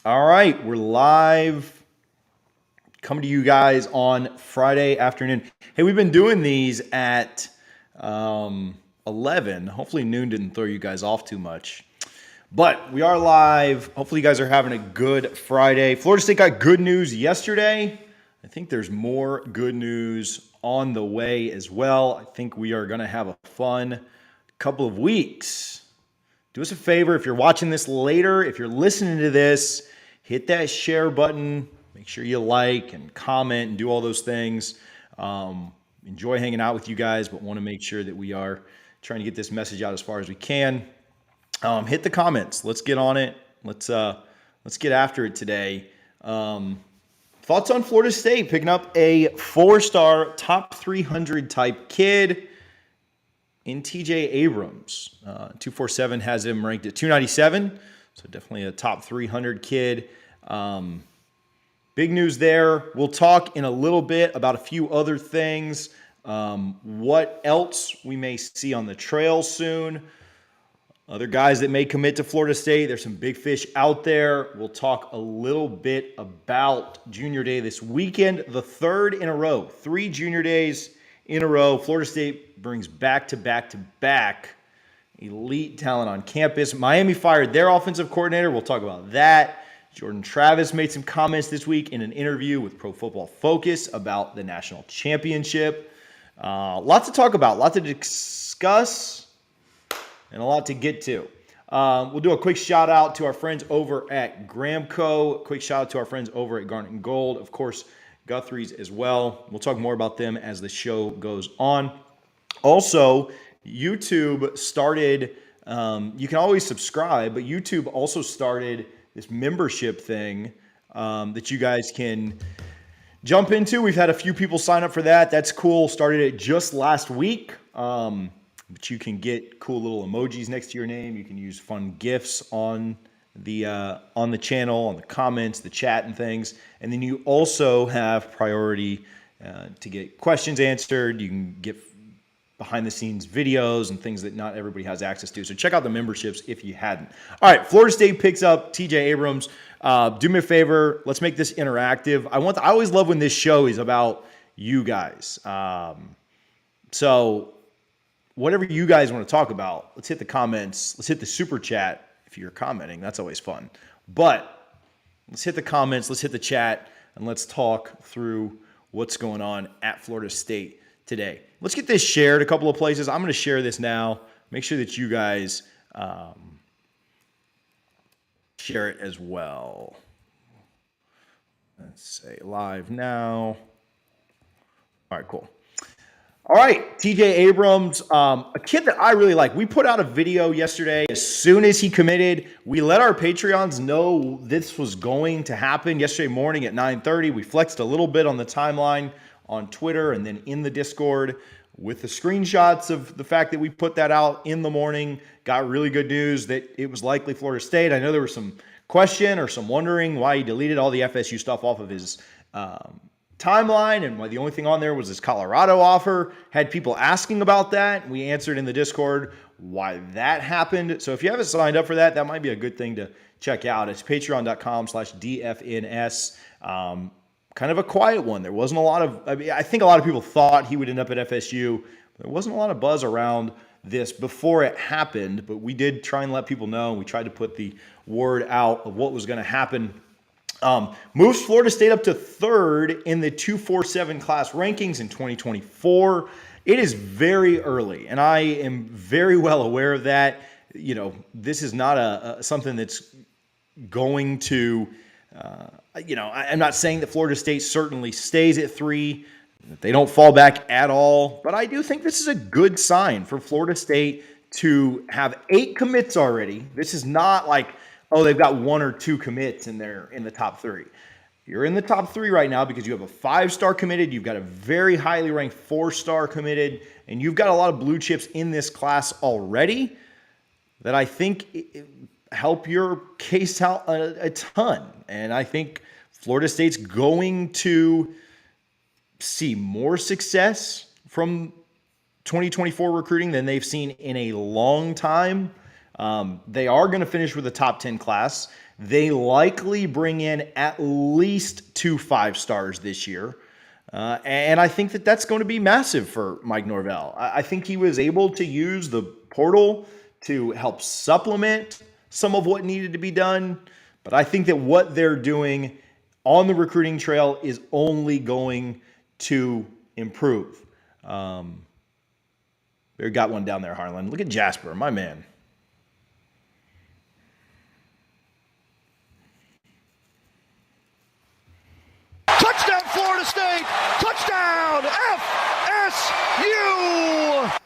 All right, we're live coming to you guys on Friday afternoon. Hey, we've been doing these at 11. Hopefully noon didn't throw you guys off too much. But we are live. Hopefully you guys are having a good Friday. Florida State got good news yesterday. I think there's more good news on the way as well. I think we are going to have a fun couple of weeks. Do us a favor, if you're watching this later, if you're listening to this, hit that share button. Make sure you like and comment and do all those things. Enjoy hanging out with you guys, but want to make sure that we are trying to get this message out as far as we can. Hit the comments. Let's get on it. Let's get after it today. Thoughts on Florida State picking up a 4-star top 300 type kid in TJ Abrams. 247 has him ranked at 297, so definitely a top 300 kid. Big news there. We'll talk in a little bit about a few other things. What else we may see on the trail soon. Other guys that may commit to Florida State. There's some big fish out there. We'll talk a little bit about Junior Day this weekend, the third in a row. 3 Junior Days in a row. Florida State brings back-to-back elite talent on campus. Miami fired their offensive coordinator. We'll talk about that. Jordan Travis made some comments this week in an interview with Pro Football Focus about the national championship. Lots to talk about, lots to discuss, and a lot to get to. We'll do a quick shout out to our friends over at Gramco. Quick shout out to our friends over at Garnet and Gold. Of course, Guthrie's as well. We'll talk more about them as the show goes on. Also, YouTube started, you can always subscribe, but YouTube also started this membership thing that you guys can jump into. We've had a few people sign up for that. That's cool. Started it just last week. But you can get cool little emojis next to your name. You can use fun GIFs on the channel, on the comments, the chat and things. And then you also have priority to get questions answered. You can get behind the scenes videos and things that not everybody has access to. So check out the memberships if you hadn't. All right, Florida State picks up TJ Abrams. Do me a favor. Let's make this interactive. I always love when this show is about you guys. So whatever you guys want to talk about, let's hit the comments. Let's hit the super chat if you're commenting. That's always fun. But let's hit the comments, let's hit the chat, and let's talk through what's going on at Florida State today. Let's get this shared a couple of places. I'm going to share this now. Make sure that you guys share it as well. Let's say live now. All right, cool. All right, TJ Abrams, a kid that I really like. We put out a video yesterday. As soon as he committed, we let our Patreons know this was going to happen yesterday morning at 9:30. We flexed a little bit on the timeline on Twitter and then in the Discord with the screenshots of the fact that we put that out in the morning. Got really good news that it was likely Florida State. I know there was some question or some wondering why he deleted all the FSU stuff off of his timeline, and why the only thing on there was his Colorado offer. Had people asking about that. We answered in the Discord why that happened. So if you haven't signed up for that, that might be a good thing to check out. It's patreon.com/DFNS. Kind of a quiet one. There wasn't a lot of, I think a lot of people thought he would end up at FSU. There wasn't a lot of buzz around this before it happened, but we did try and let people know. We tried to put the word out of what was going to happen. Moves Florida State up to 3rd in the 247 class rankings in 2024. It is very early, and I am very well aware of that. You know, this is not something that's going to, I'm not saying that Florida State certainly stays at 3, that they don't fall back at all, but I do think this is a good sign for Florida State to have 8 commits already. This is not like, oh, they've got 1 or 2 commits in the top 3. You're in the top 3 right now because you have a 5-star committed, you've got a very highly ranked 4-star committed, and you've got a lot of blue chips in this class already that I think help your case out a ton. And I think Florida State's going to see more success from 2024 recruiting than they've seen in a long time. They are going to finish with a top 10 class. They likely bring in at least 2 5-stars this year. And I think that that's going to be massive for Mike Norvell. I think he was able to use the portal to help supplement some of what needed to be done. But I think that what they're doing on the recruiting trail is only going to improve. They got one down there, Harlan. Look at Jasper, my man. Touchdown, Florida State! Touchdown, FSU!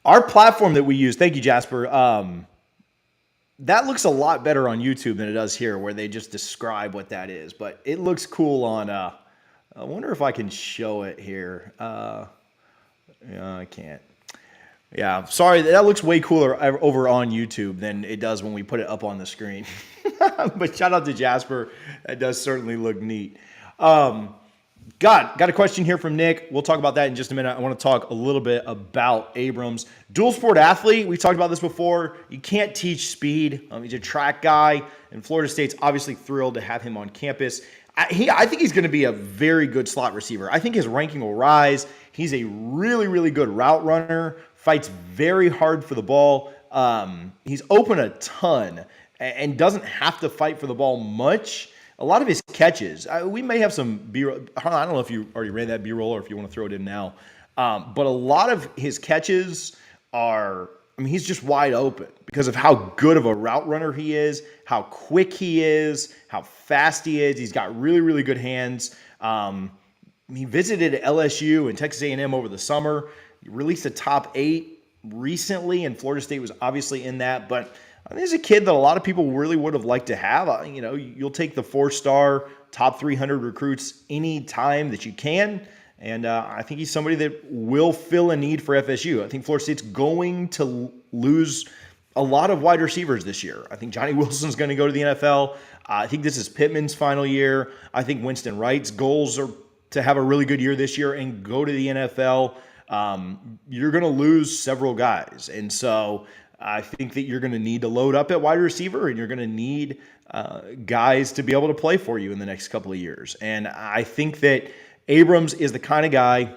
Our platform that we use, thank you, Jasper, that looks a lot better on YouTube than it does here, where they just describe what that is. But it looks cool on, I wonder if I can show it here. Yeah, I can't. Yeah, sorry, that looks way cooler over on YouTube than it does when we put it up on the screen. But shout out to Jasper. That does certainly look neat. Got a question here from Nick. We'll talk about that in just a minute. I want to talk a little bit about Abrams. Dual sport athlete. We've talked about this before. You can't teach speed. He's a track guy, and Florida State's obviously thrilled to have him on campus. I think he's going to be a very good slot receiver. I think his ranking will rise. He's a really, really good route runner, fights very hard for the ball. He's open a ton and doesn't have to fight for the ball much. A lot of his catches, we may have some B-roll. I don't know if you already ran that B-roll or if you want to throw it in now. But a lot of his catches are, he's just wide open because of how good of a route runner he is, how quick he is, how fast he is. He's got really, really good hands. He visited LSU and Texas A&M over the summer. He released a top 8 recently, and Florida State was obviously in that. But I think he's a kid that a lot of people really would have liked to have. You'll take the 4-star, top 300 recruits any time that you can. And I think he's somebody that will fill a need for FSU. I think Florida State's going to lose a lot of wide receivers this year. I think Johnny Wilson's going to go to the NFL. I think this is Pittman's final year. I think Winston Wright's goals are to have a really good year this year and go to the NFL. You're going to lose several guys. And so I think that you're going to need to load up at wide receiver, and you're going to need guys to be able to play for you in the next couple of years. And I think that Abrams is the kind of guy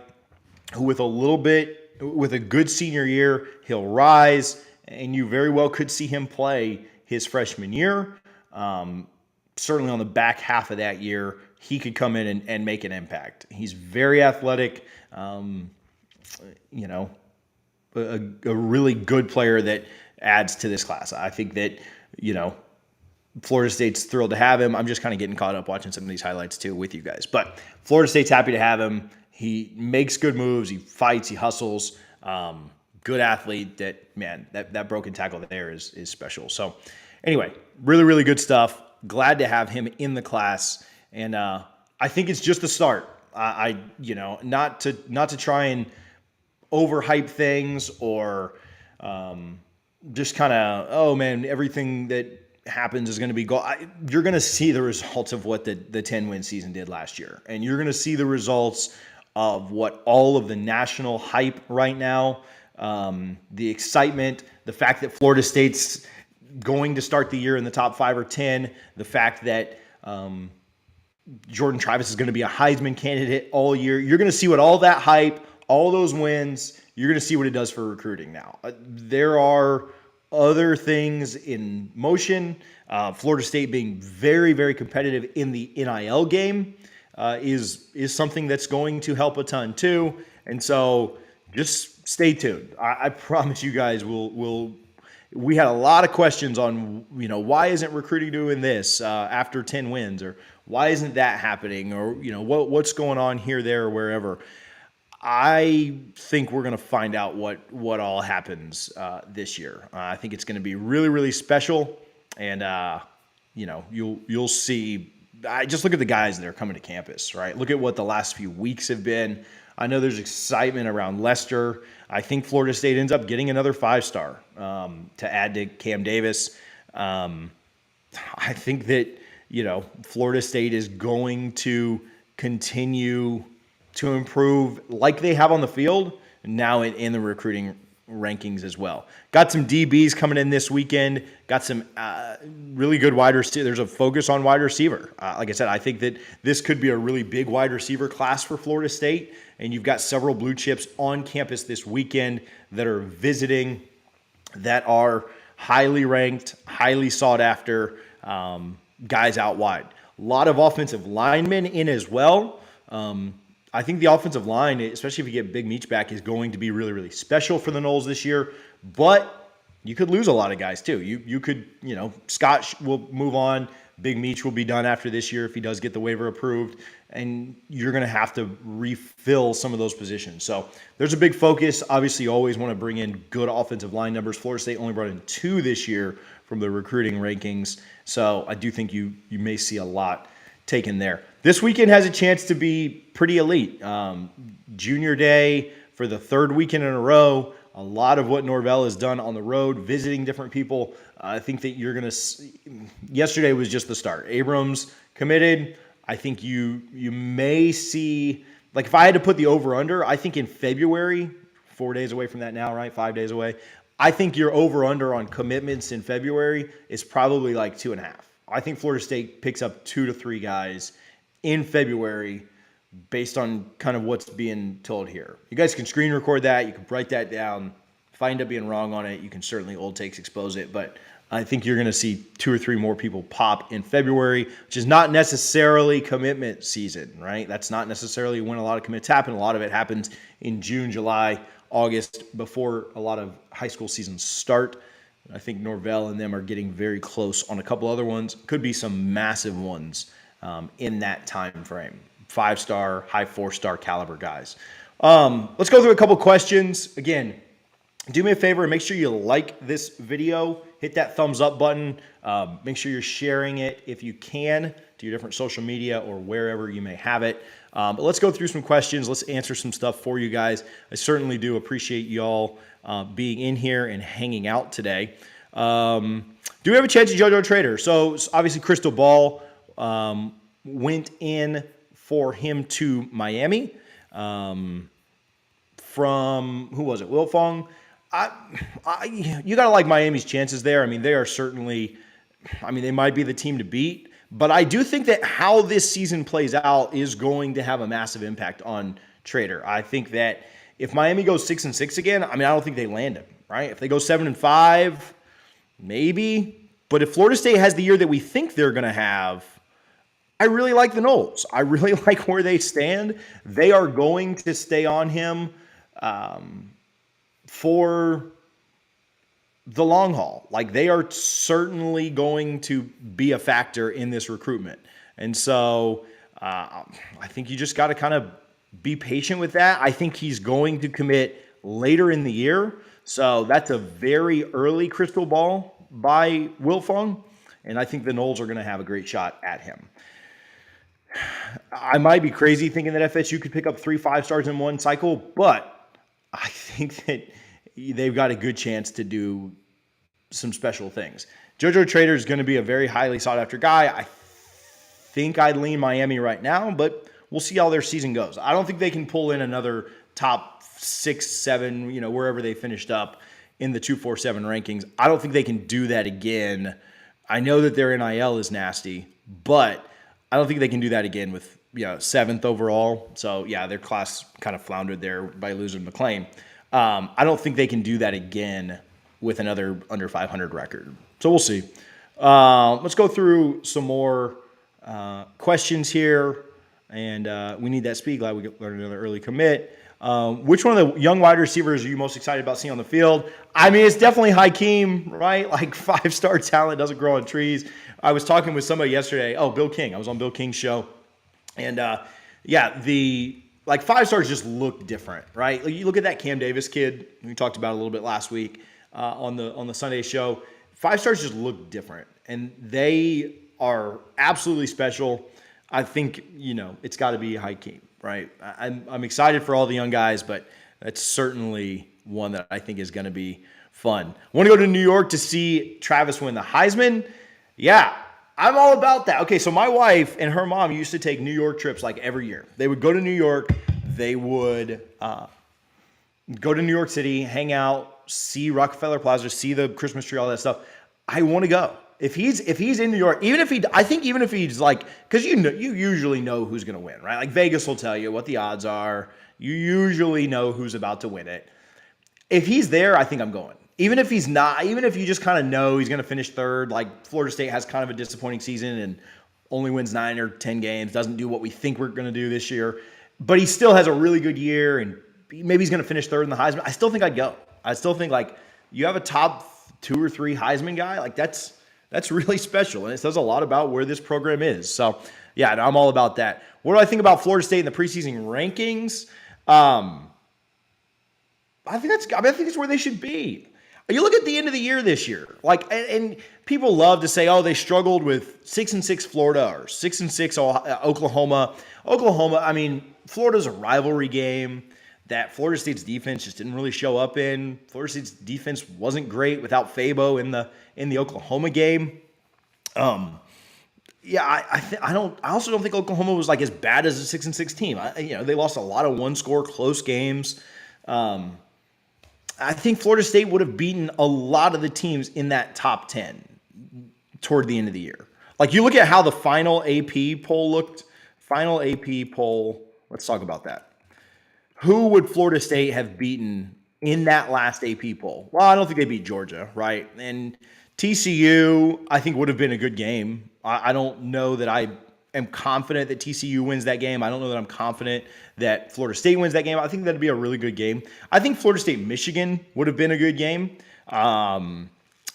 who with a good senior year, he'll rise, and you very well could see him play his freshman year. Certainly on the back half of that year, he could come in and make an impact. He's very athletic, a really good player that adds to this class. I think that, Florida State's thrilled to have him. I'm just kind of getting caught up watching some of these highlights too with you guys. But Florida State's happy to have him. He makes good moves. He fights. He hustles. Good athlete. That broken tackle there is special. So anyway, really, really good stuff. Glad to have him in the class. And I think it's just the start. Not to try and overhype things or just kind of, oh man, everything that happens is going to be you're going to see the results of what the 10-win season did last year. And you're going to see the results of what all of the national hype right now, the excitement, the fact that Florida State's going to start the year in the top 5 or 10, the fact that Jordan Travis is going to be a Heisman candidate all year. You're going to see what all that hype, all those wins, you're going to see what it does for recruiting now. There are other things in motion. Florida State being very, very competitive in the NIL game is something that's going to help a ton too. And so just stay tuned. I promise you guys we had a lot of questions on, why isn't recruiting doing this after 10 wins, or why isn't that happening, or, what's going on here, there, or wherever. I think we're going to find out what all happens this year. I think it's going to be really, really special, and you'll see. Just look at the guys that are coming to campus, right? Look at what the last few weeks have been. I know there's excitement around Lester. I think Florida State ends up getting another 5-star to add to Cam Davis. I think that Florida State is going to continue to improve like they have on the field now in the recruiting rankings as well. Got some DBs coming in this weekend. Got some really good wide receiver. There's a focus on wide receiver. Like I said, I think that this could be a really big wide receiver class for Florida State. And you've got several blue chips on campus this weekend that are visiting, that are highly ranked, highly sought after guys out wide. A lot of offensive linemen in as well. I think the offensive line, especially if you get Big Meech back, is going to be really, really special for the Noles this year. But you could lose a lot of guys too. You could, Scott will move on. Big Meech will be done after this year if he does get the waiver approved. And you're going to have to refill some of those positions. So there's a big focus. Obviously, you always want to bring in good offensive line numbers. Florida State only brought in 2 this year from the recruiting rankings. So I do think you may see a lot taken there. This weekend has a chance to be pretty elite. Junior Day for the 3rd weekend in a row. A lot of what Norvell has done on the road, visiting different people. I think that you're going to – yesterday was just the start. Abrams committed. I think you may see – like if I had to put the over-under, I think in February, 4 days away from that now, right? 5 days away. I think your over-under on commitments in February is probably like 2.5. I think Florida State picks up 2 to 3 guys in February based on kind of what's being told here. You guys can screen record that. You can write that down. If I end up being wrong on it, you can certainly old takes expose it. But I think you're going to see 2 or 3 more people pop in February, which is not necessarily commitment season, right? That's not necessarily when a lot of commits happen. A lot of it happens in June, July, August, before a lot of high school seasons start. I think Norvell and them are getting very close on a couple other ones. Could be some massive ones in that time frame. 5-star, high 4-star caliber guys. Let's go through a couple questions. Again, do me a favor and make sure you like this video. Hit that thumbs up button. Make sure you're sharing it if you can to your different social media or wherever you may have it. But let's go through some questions. Let's answer some stuff for you guys. I certainly do appreciate y'all being in here and hanging out today. Do we have a chance at JoJo Trader? So obviously Cristobal went in for him to Miami from, who was it, Wilfong? You got to like Miami's chances there. I mean, they are certainly, they might be the team to beat. But I do think that how this season plays out is going to have a massive impact on Trader. I think that if Miami goes 6-6 again, I don't think they land him, right? If they go 7-5, maybe. But if Florida State has the year that we think they're going to have, I really like the Noles. I really like where they stand. They are going to stay on him for the long haul. Like, they are certainly going to be a factor in this recruitment. And so I think you just got to kind of be patient with that. I think he's going to commit later in the year. So that's a very early crystal ball by Wilfong. And I think the Noles are going to have a great shot at him. I might be crazy thinking that FSU could pick up 3 5-stars in one cycle, but I think that they've got a good chance to do some special things. JoJo Trader is going to be a very highly sought-after guy. I think I'd lean Miami right now, but we'll see how their season goes. I don't think they can pull in another top 6, 7, wherever they finished up in the 247 rankings. I don't think they can do that again. I know that their NIL is nasty, but I don't think they can do that again with 7th overall. So, yeah, their class kind of floundered there by losing McLean. I don't think they can do that again with another under 500 record. So we'll see. Let's go through some more questions here. And we need that speed. Glad we learned another early commit. Which one of the young wide receivers are you most excited about seeing on the field? It's definitely Hakeem, right? Like 5-star talent doesn't grow on trees. I was talking with somebody yesterday. Oh, Bill King. I was on Bill King's show. And, the 5-stars just look different, right? Like, you look at that Cam Davis kid we talked about a little bit last week on the Sunday show. 5-stars just look different, and they are absolutely special. I think, it's got to be Hakeem, right? I'm excited for all the young guys, but that's certainly one that I think is going to be fun. I want to go to New York to see Travis win the Heisman. Yeah, I'm all about that. Okay, so my wife and her mom used to take New York trips like every year. They would go to New York. They would go to New York City, hang out, see Rockefeller Plaza, see the Christmas tree, all that stuff. I want to go. If he's in New York, even if he's like, because you usually know who's going to win, right? Like Vegas will tell you what the odds are. You usually know who's about to win it. If he's there, I think I'm going. Even if he's not, even if you just kind of know he's going to finish third, like Florida State has kind of a disappointing season and only wins 9 or 10 games, doesn't do what we think we're going to do this year, but he still has a really good year and maybe he's going to finish third in the Heisman. I still think I'd go. I still think like you have a top 2 or 3 Heisman guy, like that's really special, and it says a lot about where this program is. So, yeah, I'm all about that. What do I think about Florida State in the preseason rankings? I think it's where they should be. You look at the end of the year this year, like, and people love to say, oh, they struggled with 6-6 Florida or 6-6 Oklahoma. Oklahoma, I mean, Florida's a rivalry game that Florida State's defense just didn't really show up in. Florida State's defense wasn't great without Fabo in the Oklahoma game. Yeah, I also don't think Oklahoma was like as bad as a 6-6 team. They lost a lot of one-score close games. I think Florida State would have beaten a lot of the teams in that top 10 toward the end of the year. Like you look at how the final AP poll looked. Final AP poll. Let's talk about that. Who would Florida State have beaten in that last AP poll? Well, I don't think they beat Georgia, right? And TCU, I think, would have been a good game. I don't know that I am confident that TCU wins that game. I don't know that I'm confident that Florida State wins that game. I think that'd be a really good game. I think Florida State-Michigan would have been a good game. I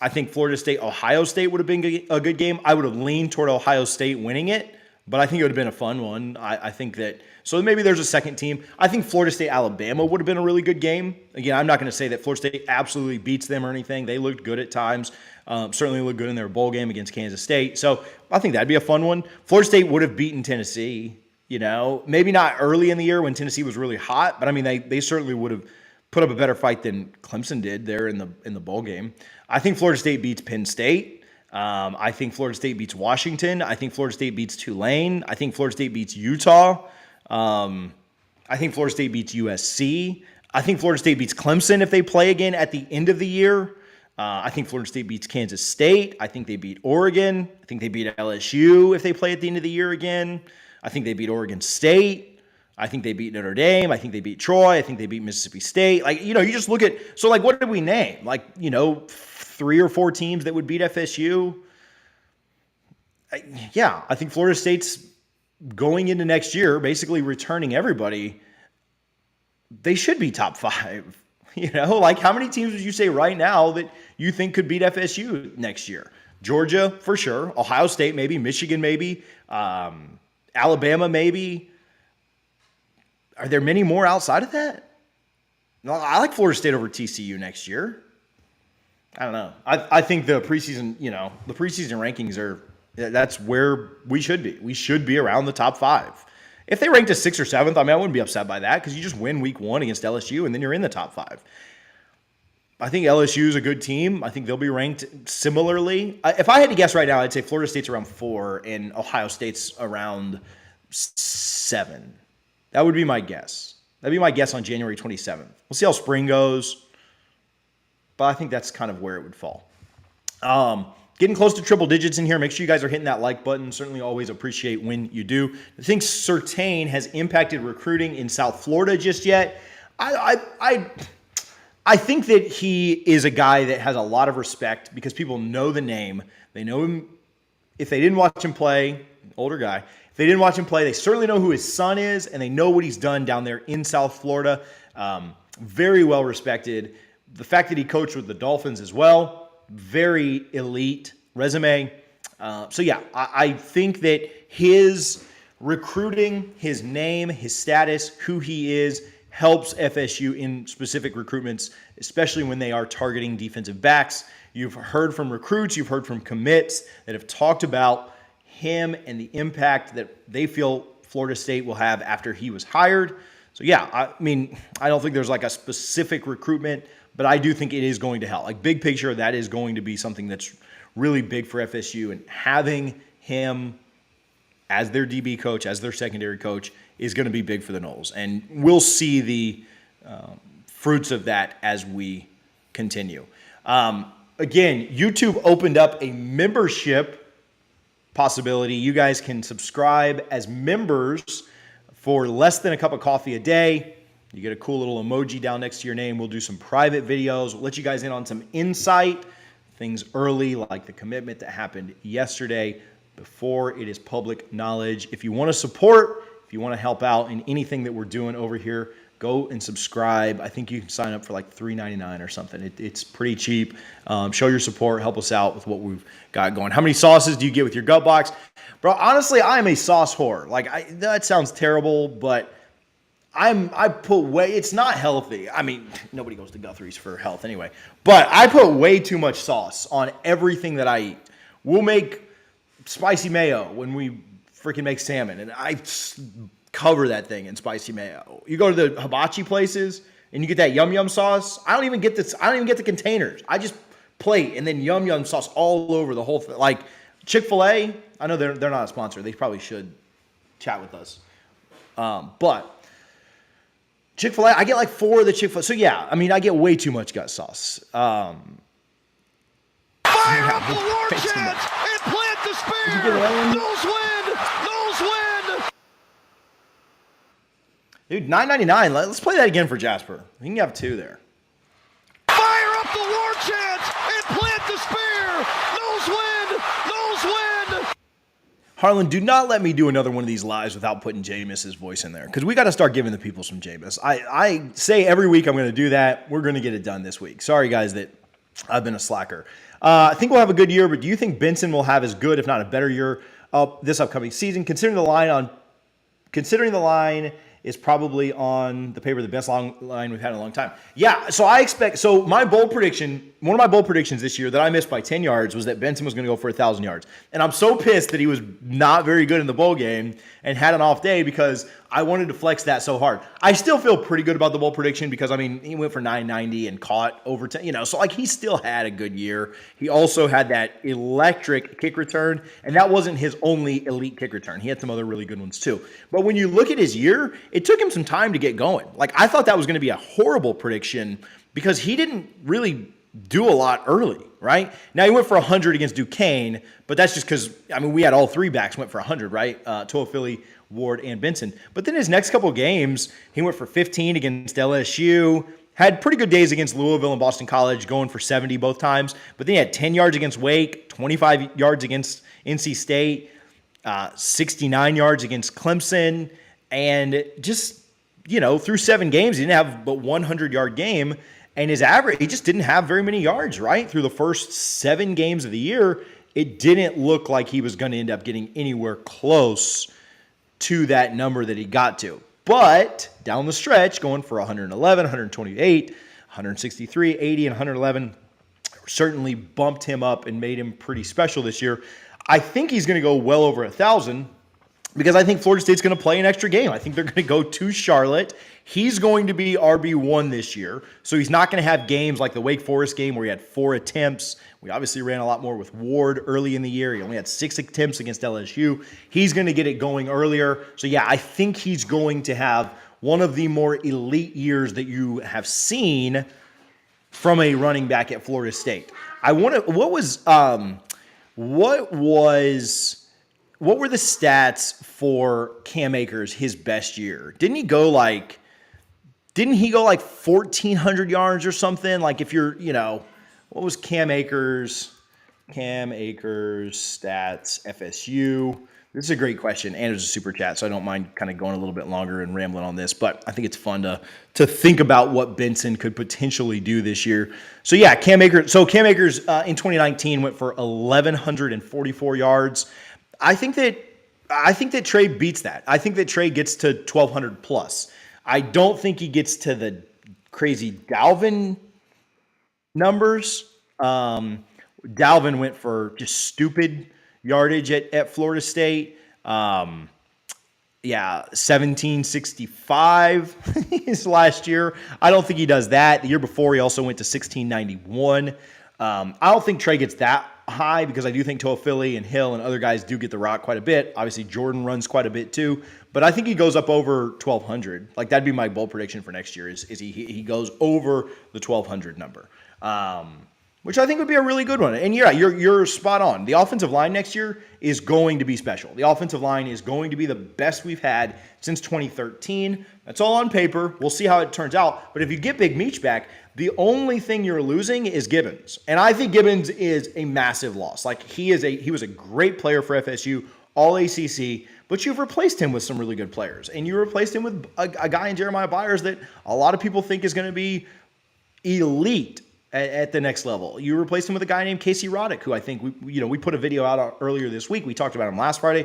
think Florida State-Ohio State would have been a good game. I would have leaned toward Ohio State winning it, but I think it would have been a fun one. I think that – so maybe there's a second team. I think Florida State-Alabama would have been a really good game. Again, I'm not going to say that Florida State absolutely beats them or anything. They looked good at times. Certainly looked good in their bowl game against Kansas State. So I think that'd be a fun one. Florida State would have beaten Tennessee, maybe not early in the year when Tennessee was really hot, but I mean, they certainly would have put up a better fight than Clemson did there in the bowl game. I think Florida State beats Penn State. I think Florida State beats Washington. I think Florida State beats Tulane. I think Florida State beats Utah. I think Florida State beats USC. I think Florida State beats Clemson if they play again at the end of the year. I think Florida State beats Kansas State. I think they beat Oregon. I think they beat LSU if they play at the end of the year again. I think they beat Oregon State. I think they beat Notre Dame. I think they beat Troy. I think they beat Mississippi State. Like, you just look at, so like, what did we name? Like, 3 or 4 teams that would beat FSU. I think Florida State's going into next year, basically returning everybody. They should be top 5. Like how many teams would you say right now that you think could beat FSU next year? Georgia, for sure. Ohio State, maybe. Michigan, maybe. Alabama, maybe. Are there many more outside of that? No, I like Florida State over TCU next year. I don't know. I think the preseason rankings that's where we should be. We should be around the top 5. If they ranked us 6th or 7th, I wouldn't be upset by that because you just win week 1 against LSU and then you're in the top 5. I think LSU is a good team. I think they'll be ranked similarly. If I had to guess right now, I'd say Florida State's around 4 and Ohio State's around 7. That would be my guess. That'd be my guess on January 27th. We'll see how spring goes, but I think that's kind of where it would fall. Getting close to triple digits in here. Make sure you guys are hitting that like button. Certainly always appreciate when you do. I think Surtain has impacted recruiting in South Florida just yet. I think that he is a guy that has a lot of respect because people know the name. They know him. If they didn't watch him play, older guy, if they didn't watch him play, they certainly know who his son is, and they know what he's done down there in South Florida. Very well respected. The fact that he coached with the Dolphins as well, very elite resume. I think that his recruiting, his name, his status, who he is, helps FSU in specific recruitments, especially when they are targeting defensive backs. You've heard from recruits, you've heard from commits that have talked about him and the impact that they feel Florida State will have after he was hired. So I don't think there's like a specific recruitment, but I do think it is going to help. Like big picture, that is going to be something that's really big for FSU, and having him as their DB coach, as their secondary coach, is going to be big for the Noles. And we'll see the fruits of that as we continue. Again, YouTube opened up a membership possibility. You guys can subscribe as members for less than a cup of coffee a day. You get a cool little emoji down next to your name. We'll do some private videos. We'll let you guys in on some insight, things early, like the commitment that happened yesterday before it is public knowledge. If you want to support, if you want to help out in anything that we're doing over here, go and subscribe. I think you can sign up for like $3.99 or something. It's pretty cheap. Show your support. Help us out with what we've got going. How many sauces do you get with your gut box? Bro, honestly, I am a sauce whore. Like, that sounds terrible, but I put way, it's not healthy. I mean, nobody goes to Guthrie's for health anyway, but I put way too much sauce on everything that I eat. We'll make spicy mayo when we freaking make salmon, and I cover that thing in spicy mayo. You go to the hibachi places and you get that yum yum sauce. I don't even get the containers. I just plate and then yum yum sauce all over the whole thing. Like Chick-fil-A, I know they're not a sponsor. They probably should chat with us. But Chick-fil-A, I get like 4 of the Chick-fil-A. So yeah, I mean, I get way too much gut sauce. Fire up the war chant and plant the spear. Noles win. Noles win. Dude, $9.99. Let's play that again for Jasper. We can have 2 there. Fire up the war chant and plant the spear. Noles win. Noles win. Harlan, do not let me do another one of these lives without putting Jameis's voice in there, because we got to start giving the people some Jameis. I say every week I'm going to do that. We're going to get it done this week. Sorry, guys, that I've been a slacker. I think we'll have a good year, but do you think Benson will have as good, if not a better year this upcoming season? Considering the line is probably on the paper the best long line we've had in a long time. Yeah, so my bold prediction, one of my bold predictions this year that I missed by 10 yards was that Benson was going to go for 1,000 yards. And I'm so pissed that he was not very good in the bowl game and had an off day because I wanted to flex that so hard. I still feel pretty good about the bold prediction because, I mean, he went for 990 and caught over 10, so like he still had a good year. He also had that electric kick return, and that wasn't his only elite kick return. He had some other really good ones too. But when you look at his year, it took him some time to get going. Like, I thought that was going to be a horrible prediction because he didn't really do a lot early, right? Now, he went for 100 against Duquesne, but that's just because, I mean, we had all 3 backs went for 100, right? Toafili, Ward, and Benson. But then his next couple games, he went for 15 against LSU, had pretty good days against Louisville and Boston College, going for 70 both times. But then he had 10 yards against Wake, 25 yards against NC State, 69 yards against Clemson, and just, through 7 games, he didn't have but 100-yard game. And his average, he just didn't have very many yards, right? Through the first 7 games of the year, it didn't look like he was going to end up getting anywhere close to that number that he got to. But down the stretch, going for 111, 128, 163, 80, and 111 certainly bumped him up and made him pretty special this year. I think he's going to go well over 1,000 because I think Florida State's going to play an extra game. I think they're going to go to Charlotte. He's going to be RB1 this year, so he's not going to have games like the Wake Forest game where he had 4 attempts. We obviously ran a lot more with Ward early in the year. He only had 6 attempts against LSU. He's going to get it going earlier. So, yeah, I think he's going to have one of the more elite years that you have seen from a running back at Florida State. What were the stats for Cam Akers his best year? Didn't he go like 1,400 yards or something? Like, if you're, what was Cam Akers stats, FSU? This is a great question, and it's a super chat, so I don't mind kind of going a little bit longer and rambling on this, but I think it's fun to think about what Benson could potentially do this year. So, yeah, Cam Akers in 2019 went for 1,144 yards. I think that Trey beats that. I think that Trey gets to 1,200 plus. I don't think he gets to the crazy Dalvin numbers. Dalvin went for just stupid yardage at Florida State. 1,765 his last year. I don't think he does that. The year before, he also went to 1,691. I don't think Trey gets that high because I do think Toafili and Hill and other guys do get the rock quite a bit. Obviously, Jordan runs quite a bit too. But I think he goes up over 1,200. Like, that'd be my bold prediction for next year is he goes over the 1,200 number, which I think would be a really good one. And yeah, you're spot on. The offensive line next year is going to be special. The offensive line is going to be the best we've had since 2013. That's all on paper. We'll see how it turns out. But if you get Big Meech back, the only thing you're losing is Gibbons. And I think Gibbons is a massive loss. Like, he was a great player for FSU, all ACC, but you've replaced him with some really good players. And you replaced him with a guy in Jeremiah Byers that a lot of people think is going to be elite at the next level. You replaced him with a guy named Casey Roddick, who I think we put a video out earlier this week. We talked about him last Friday.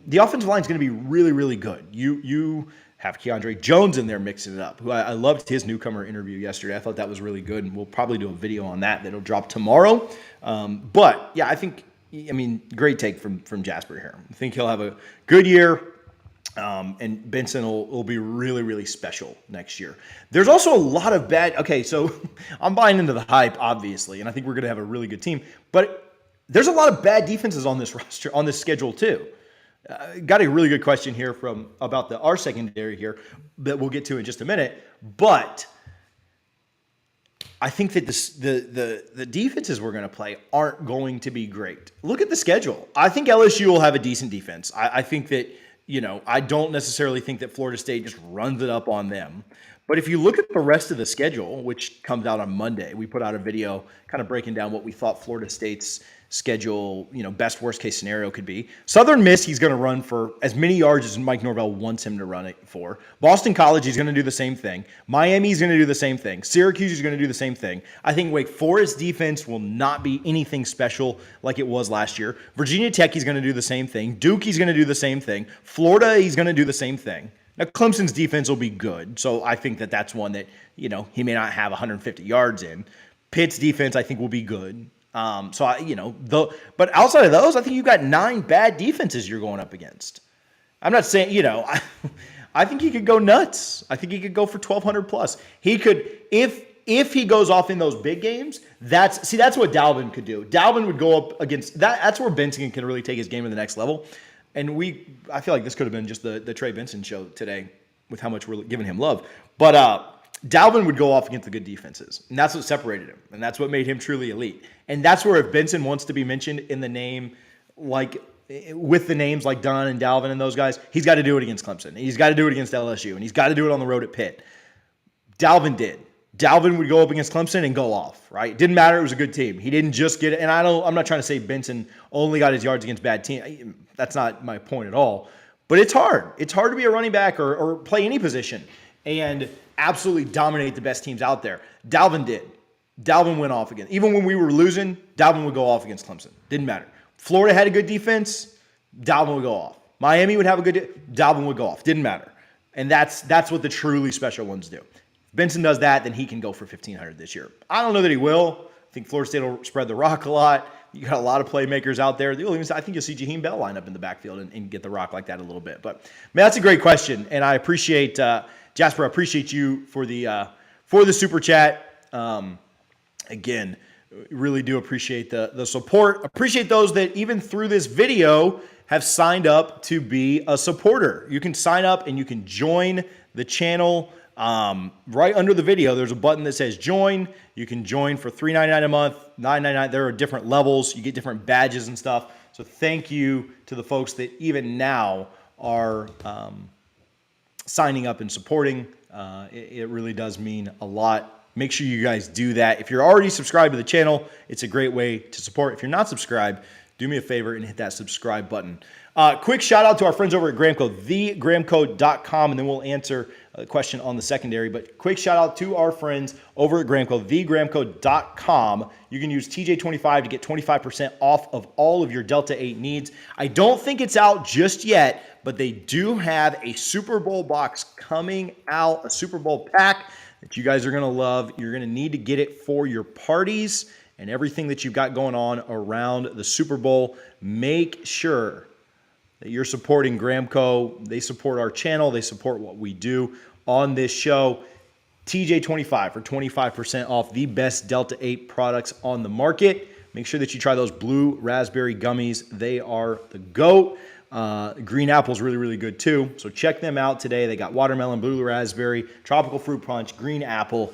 The offensive line is going to be really, really good. You have Keandre Jones in there mixing it up, who I loved his newcomer interview yesterday. I thought that was really good, and we'll probably do a video on that'll drop tomorrow. But yeah, great take from Jasper here. I think he'll have a good year. And Benson will be really, really special next year. There's also a lot of so I'm buying into the hype, obviously, and I think we're going to have a really good team. But there's a lot of bad defenses on this roster, on this schedule too. Got a really good question here about our secondary here that we'll get to in just a minute. But I think that the defenses we're going to play aren't going to be great. Look at the schedule. I think LSU will have a decent defense. I think that, I don't necessarily think that Florida State just runs it up on them. But if you look at the rest of the schedule, which comes out on Monday, we put out a video kind of breaking down what we thought Florida State's schedule, best worst case scenario could be. Southern Miss, he's going to run for as many yards as Mike Norvell wants him to run it for. Boston College, he's going to do the same thing. Miami's going to do the same thing. Syracuse is going to do the same thing. I think Wake Forest defense will not be anything special like it was last year. Virginia Tech, he's going to do the same thing. Duke, he's going to do the same thing. Florida, he's going to do the same thing. Now, Clemson's defense will be good, so I think that's one that, he may not have 150 yards in. Pitt's defense, I think, will be good. But outside of those, I think you've got 9 bad defenses you're going up against. I'm not saying, I think he could go nuts. I think he could go for 1,200 plus. He could, if he goes off in those big games, that's what Dalvin could do. Dalvin would go up against that. That's where Benson can really take his game to the next level. And I feel like this could have been just the Trey Benson show today with how much we're giving him love. But Dalvin would go off against the good defenses, and that's what separated him, and that's what made him truly elite. And that's where if Benson wants to be mentioned in the name, like with the names like Dunn and Dalvin and those guys, he's got to do it against Clemson. He's got to do it against LSU, and he's got to do it on the road at Pitt. Dalvin did. Dalvin would go up against Clemson and go off, right? It didn't matter. It was a good team. He didn't just get it. And I'm not trying to say Benson only got his yards against bad teams. That's not my point at all. But it's hard. It's hard to be a running back or play any position and absolutely dominate the best teams out there. Dalvin did. Dalvin went off again. Even when we were losing, Dalvin would go off against Clemson. Didn't matter. Florida had a good defense. Dalvin would go off. Miami would have a good Dalvin would go off. Didn't matter. And that's what the truly special ones do. If Benson does that, then he can go for 1,500 this year. I don't know that he will. I think Florida State will spread the rock a lot. You got a lot of playmakers out there. I think you'll see Jaheim Bell line up in the backfield and get the rock like that a little bit. But man, that's a great question, and I appreciate Jasper. I appreciate you for the super chat. Again, really do appreciate the support. Appreciate those that even through this video have signed up to be a supporter. You can sign up and you can join the channel. Right under the video, there's a button that says join. You can join for $3.99 a month, $9.99. There are different levels. You get different badges and stuff. So thank you to the folks that even now are signing up and supporting. It really does mean a lot. Make sure you guys do that. If you're already subscribed to the channel, it's a great way to support. If you're not subscribed, do me a favor and hit that subscribe button. Quick shout out to our friends over at Gramco, thegramco.com, and then we'll answer a question on the secondary. But quick shout out to our friends over at Gramco, thegramco.com. You can use TJ25 to get 25% off of all of your Delta 8 needs. I don't think it's out just yet, but they do have a Super Bowl box coming out, a Super Bowl pack that you guys are going to love. You're going to need to get it for your parties and everything that you've got going on around the Super Bowl. Make sure that you're supporting Gramco. They support our channel. They support what we do on this show. TJ25 for 25% off the best Delta 8 products on the market. make sure that you try those blue raspberry gummies. They are the GOAT. Green apple's really, really good too. So check them out today. They got watermelon, blue raspberry, tropical fruit punch, green apple,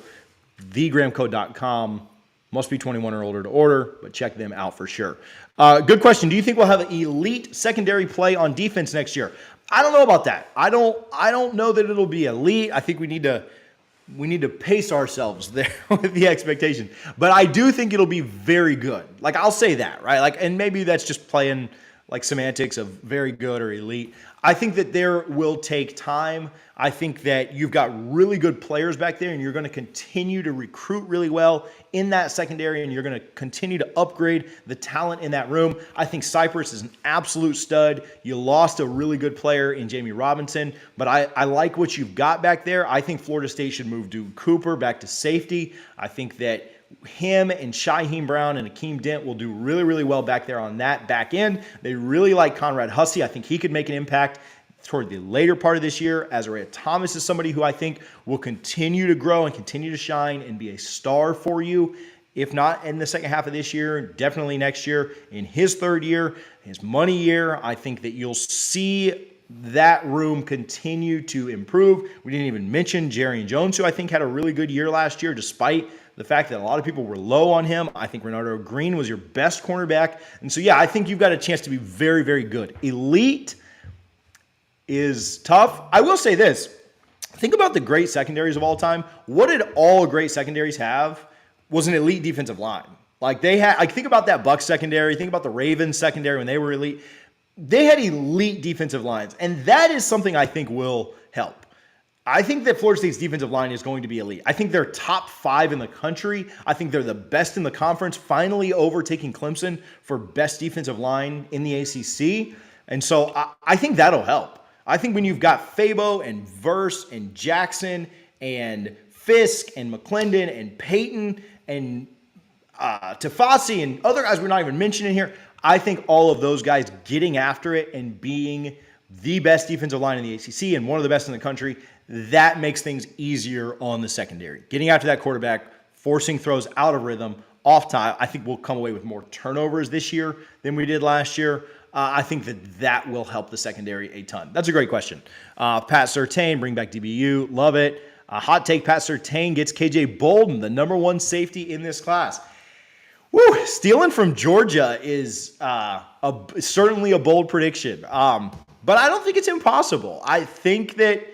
thegramco.com. Must be 21 or older to order, but check them out for sure. Good question. Do you think we'll have elite secondary play on defense next year? I don't know about that. I don't know that it'll be elite. I think we need to pace ourselves there with the expectation. But I do think it'll be very good. Like, I'll say that, right? Like, and maybe that's just playing like semantics of very good or elite. I think that there will take time. I think that you've got really good players back there, and you're going to continue to recruit really well in that secondary, and you're going to continue to upgrade the talent in that room. I think Cypress is an absolute stud. You lost a really good player in Jamie Robinson, but I like what you've got back there. I think Florida State should move Duke Cooper back to safety. I think that him and Shaheem Brown and Akeem Dent will do really, really well back there on that back end. They really like Conrad Hussey. I think he could make an impact toward the later part of this year. Azariah Thomas is somebody who I think will continue to grow and continue to shine and be a star for you. If not in the second half of this year, definitely next year. In his third year, his money year, I think that you'll see that room continue to improve. We didn't even mention Jarian Jones, who I think had a really good year last year, despite the fact that a lot of people were low on him. I think Renardo Green was your best cornerback. And so, yeah, I think you've got a chance to be very, very good. Elite is tough. I will say this. Think about the great secondaries of all time. What did all great secondaries have? Was an elite defensive line. Like, they had, like, think about that Bucs secondary. Think about the Ravens secondary when they were elite. They had elite defensive lines. And that is something I think will help. I think that Florida State's defensive line is going to be elite. I think they're top 5 in the country. I think they're the best in the conference, finally overtaking Clemson for best defensive line in the ACC. And so I think that'll help. I think when you've got Fabo and Verse and Jackson and Fisk and McClendon and Peyton and Tafasi and other guys we're not even mentioning here, I think all of those guys getting after it and being the best defensive line in the ACC and one of the best in the country, that makes things easier on the secondary. Getting after that quarterback, forcing throws out of rhythm, off time, I think we'll come away with more turnovers this year than we did last year. I think that will help the secondary a ton. That's a great question. Pat Surtain, bring back DBU. Love it. Hot take, Pat Surtain gets KJ Bolden, the number 1 safety in this class. Woo, stealing from Georgia is certainly a bold prediction. But I don't think it's impossible. I think that,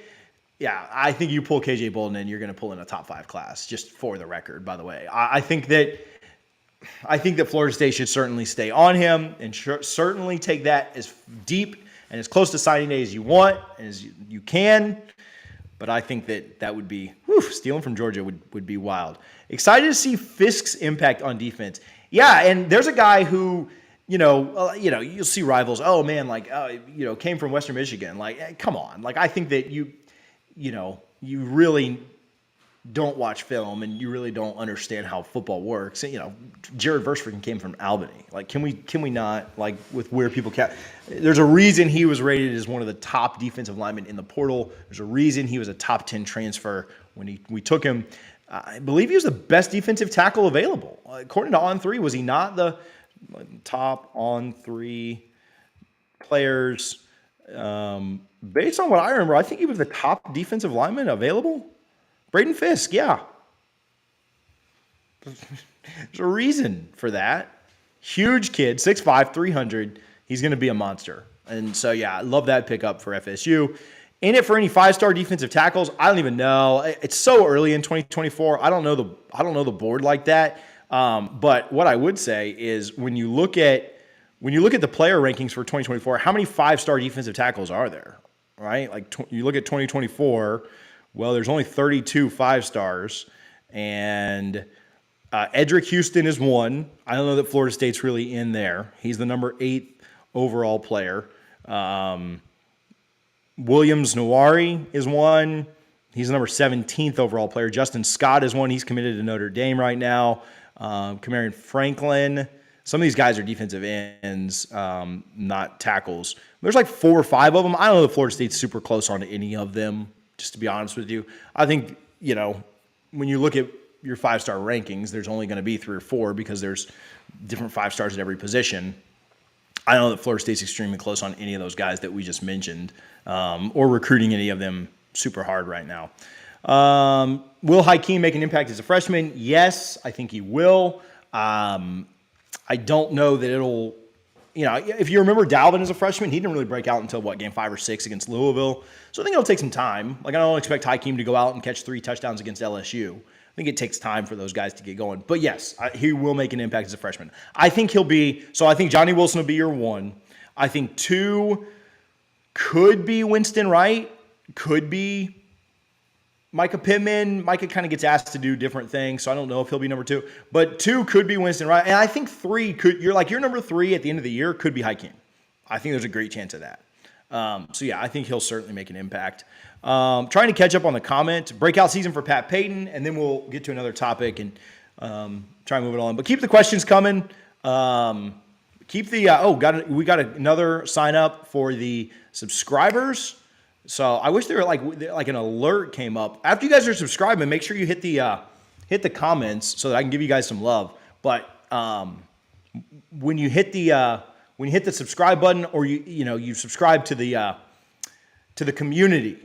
I think you pull KJ Bolden and you're going to pull in a top 5 class, just for the record, by the way. I think that Florida State should certainly stay on him and certainly take that as deep and as close to signing day as you want, as you can. But I think that would be, stealing from Georgia would be wild. Excited to see Fisk's impact on defense. Yeah, and there's a guy who, you'll see rivals. Oh man, came from Western Michigan. Like, come on. Like, I think that you really don't watch film and you really don't understand how football works. Jared Verse freaking came from Albany. Like, can we not, like, with where people there's a reason he was rated as one of the top defensive linemen in the portal. There's a reason he was a top 10 transfer when we took him. I believe he was the best defensive tackle available. According to On3, was he not the top On3 players? Based on what I remember, I think he was the top defensive lineman available. Braden Fisk, yeah. There's a reason for that. Huge kid, 6'5", 300. He's going to be a monster. And so, yeah, I love that pickup for FSU. In it for any 5-star defensive tackles? I don't even know. It's so early in 2024. I don't know the board like that. But what I would say is when you look at the player rankings for 2024, how many 5-star defensive tackles are there? Right? Like you look at 2024. Well, there's only 32 5-stars, and Edric Houston is one. I don't know that Florida State's really in there. He's the number 8 overall player. Williams Nawari is one. He's the number 17th overall player. Justin Scott is one. He's committed to Notre Dame right now. Kamarion Franklin. Some of these guys are defensive ends, not tackles. There's like 4 or 5 of them. I don't know if Florida State's super close on any of them, just to be honest with you. I think, when you look at your 5-star rankings, there's only going to be 3 or 4 because there's different 5 stars at every position. I know that Florida State's extremely close on any of those guys that we just mentioned, or recruiting any of them super hard right now. Will Hakeem make an impact as a freshman? Yes, I think he will. I don't know that it'll, if you remember Dalvin as a freshman, he didn't really break out until game 5 or 6 against Louisville. So I think it'll take some time. Like, I don't expect Hakeem to go out and catch 3 touchdowns against LSU. I think it takes time for those guys to get going. But yes, he will make an impact as a freshman. I think I think Johnny Wilson will be year 1. I think 2 could be Winston Wright, could be Micah Pittman. Micah kind of gets asked to do different things, so I don't know if he'll be number 2. But 2 could be Winston Wright. And I think 3 your number 3 at the end of the year could be Hakeem. I think there's a great chance of that. So yeah, I think he'll certainly make an impact. Trying to catch up on the comments. Breakout season for Pat Payton, and then we'll get to another topic and try and move it on. But keep the questions coming. Keep the we got another sign up for the subscribers. So I wish there were like an alert came up after you guys are subscribing. Make sure you hit the comments so that I can give you guys some love. But when you hit the subscribe button, or you subscribe to the community,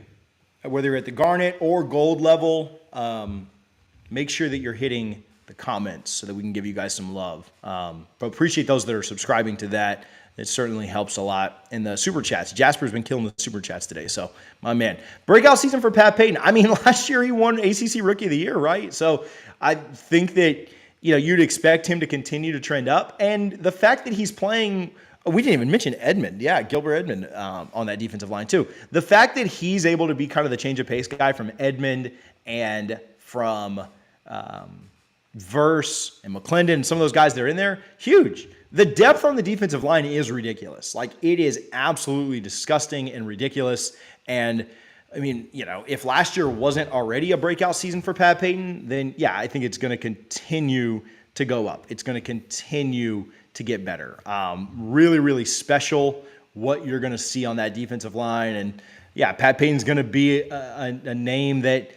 whether you're at the Garnet or Gold level, make sure that you're hitting the comments so that we can give you guys some love. But appreciate those that are subscribing to that. It certainly helps a lot. In the super chats, Jasper's been killing the super chats today. So my man, breakout season for Pat Payton. I mean, last year he won ACC Rookie of the Year, right? So I think that you'd expect him to continue to trend up, and the fact that he's playing. We didn't even mention Edmond. Yeah, Gilbert Edmond on that defensive line too. The fact that he's able to be kind of the change of pace guy from Edmond and from Verse and McClendon and some of those guys that are in there, huge. The depth on the defensive line is ridiculous. Like, it is absolutely disgusting and ridiculous. And I mean, if last year wasn't already a breakout season for Pat Payton, then yeah, I think it's going to continue to go up. It's going to continue to get better. Really, really special what you're going to see on that defensive line. And yeah, Pat Payton's going to be a name that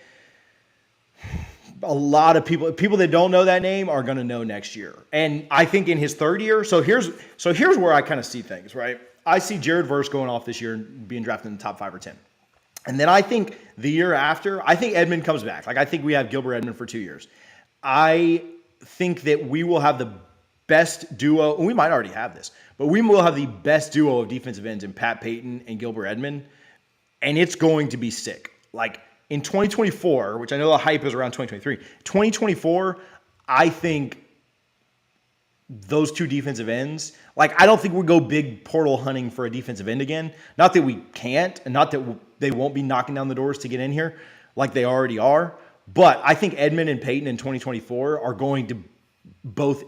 a lot of people that don't know that name are going to know next year. And I think in his 3rd year, so here's where I kind of see things, right? I see Jared Verse going off this year and being drafted in the top 5 or 10. And then I think the year after, I think Edmond comes back. Like, I think we have Gilbert Edmond for 2 years. I think that we will have the best duo, and we might already have this, but we will have the best duo of defensive ends in Pat Payton and Gilbert Edmond, and it's going to be sick. Like, in 2024, which I know the hype is around 2023, 2024, I think those 2 defensive ends, like, I don't think we'll go big portal hunting for a defensive end again. Not that we can't, and not that they won't be knocking down the doors to get in here like they already are, but I think Edmond and Payton in 2024 are going to both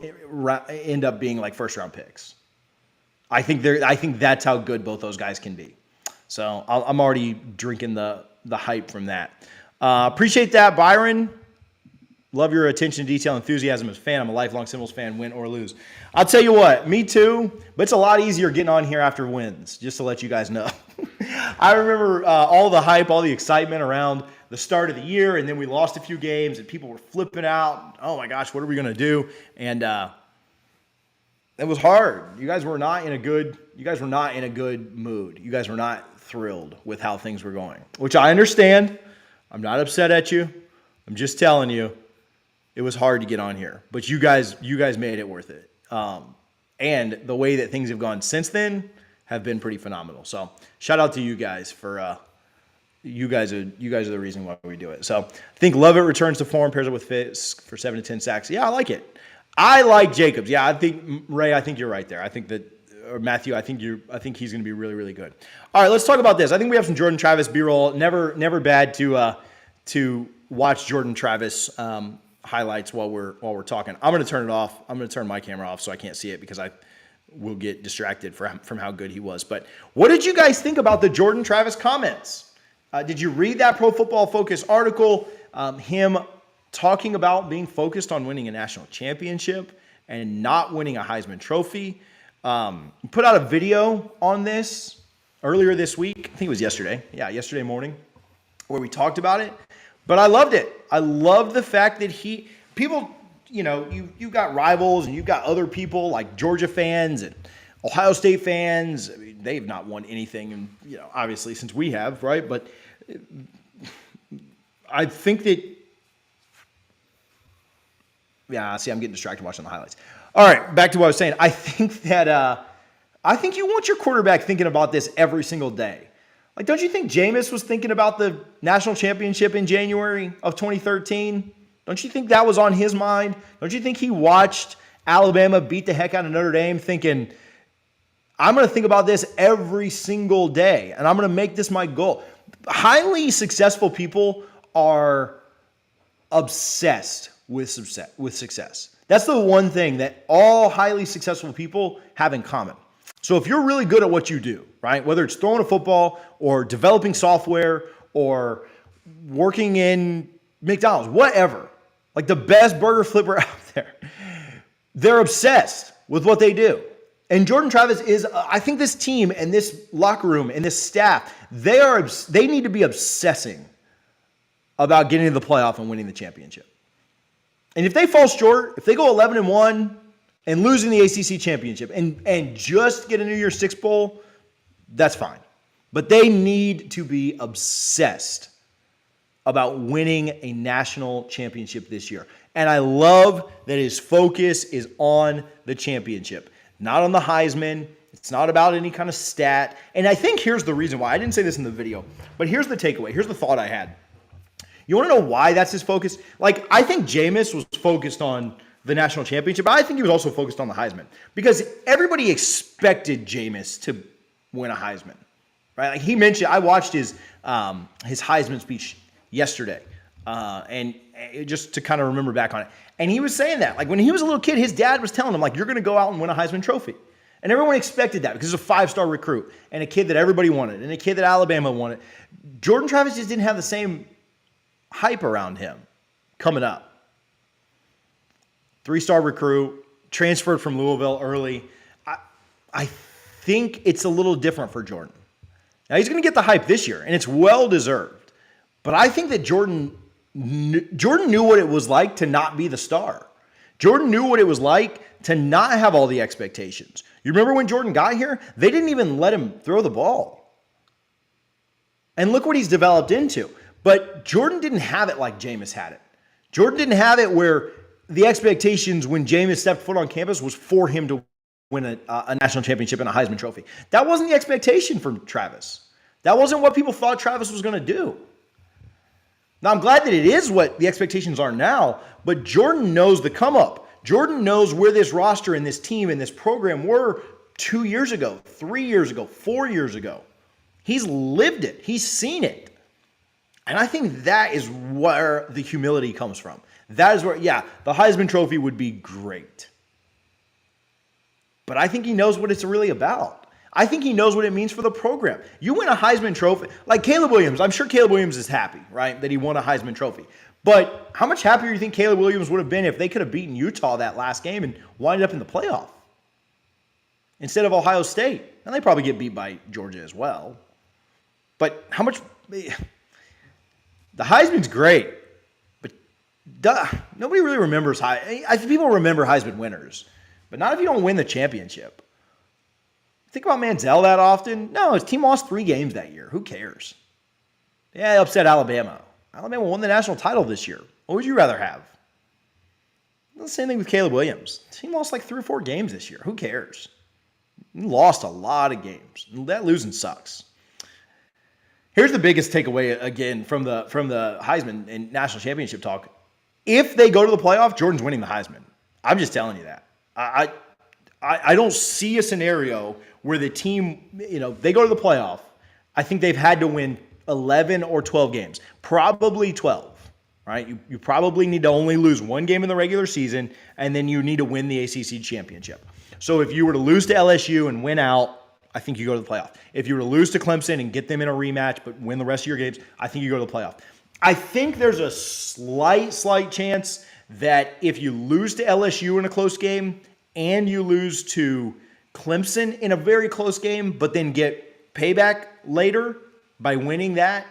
end up being like first-round picks. I think that's how good both those guys can be. So I'm already drinking the hype from that. Appreciate that, Byron. Love your attention to detail, enthusiasm as a fan. I'm a lifelong Seminoles fan, win or lose. I'll tell you what, me too, but it's a lot easier getting on here after wins, just to let you guys know. I remember all the hype, all the excitement around the start of the year, and then we lost a few games, and people were flipping out. Oh my gosh, what are we going to do? And it was hard. You guys were not in a good mood. You guys were not thrilled with how things were going, which I understand. I'm not upset at you. I'm just telling you, it was hard to get on here, but you guys made it worth it. And the way that things have gone since then have been pretty phenomenal. So shout out to you guys for you guys are the reason why we do it. So I think Lovett returns to form, pairs up with Fitz for 7 to 10 sacks. Yeah, I like it. I like Jacobs. Yeah, I think Ray. I think you're right there. I think that, or Matthew. I think he's going to be really, really good. All right, let's talk about this. I think we have some Jordan Travis B-roll. Never bad to watch Jordan Travis highlights while we're talking. I'm going to turn it off. I'm going to turn my camera off so I can't see it because I will get distracted from how good he was. But what did you guys think about the Jordan Travis comments? Did you read that Pro Football Focus article? Him talking about being focused on winning a national championship and not winning a Heisman Trophy. Put out a video on this earlier this week. I think it was yesterday. Yeah, yesterday morning, where we talked about it. But I loved it. I loved the fact that people, you've got rivals and you've got other people like Georgia fans and Ohio State fans. I mean, they've not won anything, and obviously since we have, right? But I think that, I'm getting distracted watching the highlights. All right, back to what I was saying. I think that I think you want your quarterback thinking about this every single day. Like, don't you think Jameis was thinking about the national championship in January of 2013? Don't you think that was on his mind? Don't you think he watched Alabama beat the heck out of Notre Dame thinking, I'm going to think about this every single day, and I'm going to make this my goal? Highly successful people are obsessed with success. That's the one thing that all highly successful people have in common. So if you're really good at what you do, right, whether it's throwing a football or developing software or working in McDonald's, whatever, like the best burger flipper out there, they're obsessed with what they do. And Jordan Travis is, I think this team and this locker room and this staff, they need to be obsessing about getting to the playoff and winning the championship. And if they fall short, if they go 11-1 and losing the ACC championship and just get a New Year's Six bowl, that's fine. But they need to be obsessed about winning a national championship this year. And I love that his focus is on the championship, not on the Heisman. It's not about any kind of stat. And I think here's the reason why. I didn't say this in the video, but here's the takeaway. Here's the thought I had. You want to know why that's his focus? Like, I think Jameis was focused on the national championship, but I think he was also focused on the Heisman because everybody expected Jameis to win a Heisman, right? Like he mentioned, I watched his Heisman speech yesterday, and just to kind of remember back on it. And he was saying that, like when he was a little kid, his dad was telling him, like, you're going to go out and win a Heisman Trophy. And everyone expected that because he's a 5-star recruit and a kid that everybody wanted and a kid that Alabama wanted. Jordan Travis just didn't have the same hype around him coming up. 3-star recruit, transferred from Louisville early. I think it's a little different for Jordan. Now, he's going to get the hype this year, and it's well-deserved. But I think that Jordan knew what it was like to not be the star. Jordan knew what it was like to not have all the expectations. You remember when Jordan got here? They didn't even let him throw the ball. And look what he's developed into. But Jordan didn't have it like Jameis had it. Jordan didn't have it where the expectations when Jameis stepped foot on campus was for him to win a national championship and a Heisman Trophy. That wasn't the expectation from Travis. That wasn't what people thought Travis was going to do. Now, I'm glad that it is what the expectations are now, but Jordan knows the come up. Jordan knows where this roster and this team and this program were 2 years ago, 3 years ago, 4 years ago. He's lived it. He's seen it. And I think that is where the humility comes from. That is where, the Heisman Trophy would be great. But I think he knows what it's really about. I think he knows what it means for the program. You win a Heisman Trophy, like Caleb Williams. I'm sure Caleb Williams is happy, right, that he won a Heisman Trophy. But how much happier do you think Caleb Williams would have been if they could have beaten Utah that last game and winded up in the playoff instead of Ohio State? And they probably get beat by Georgia as well. But how much... The Heisman's great, but nobody really remembers I think people remember Heisman winners, but not if you don't win the championship. Think about Manziel that often. No, his team lost 3 games that year. Who cares? Yeah, they upset Alabama. Alabama won the national title this year. What would you rather have? The same thing with Caleb Williams. The team lost like 3 or 4 games this year. Who cares? He lost a lot of games. That losing sucks. Here's the biggest takeaway, again, from the Heisman and national championship talk. If they go to the playoff, Jordan's winning the Heisman. I'm just telling you that. I don't see a scenario where the team, they go to the playoff. I think they've had to win 11 or 12 games. Probably 12, right? You probably need to only lose 1 game in the regular season, and then you need to win the ACC championship. So if you were to lose to LSU and win out, I think you go to the playoff. If you were to lose to Clemson and get them in a rematch but win the rest of your games, I think you go to the playoff. I think there's a slight chance that if you lose to LSU in a close game and you lose to Clemson in a very close game but then get payback later by winning that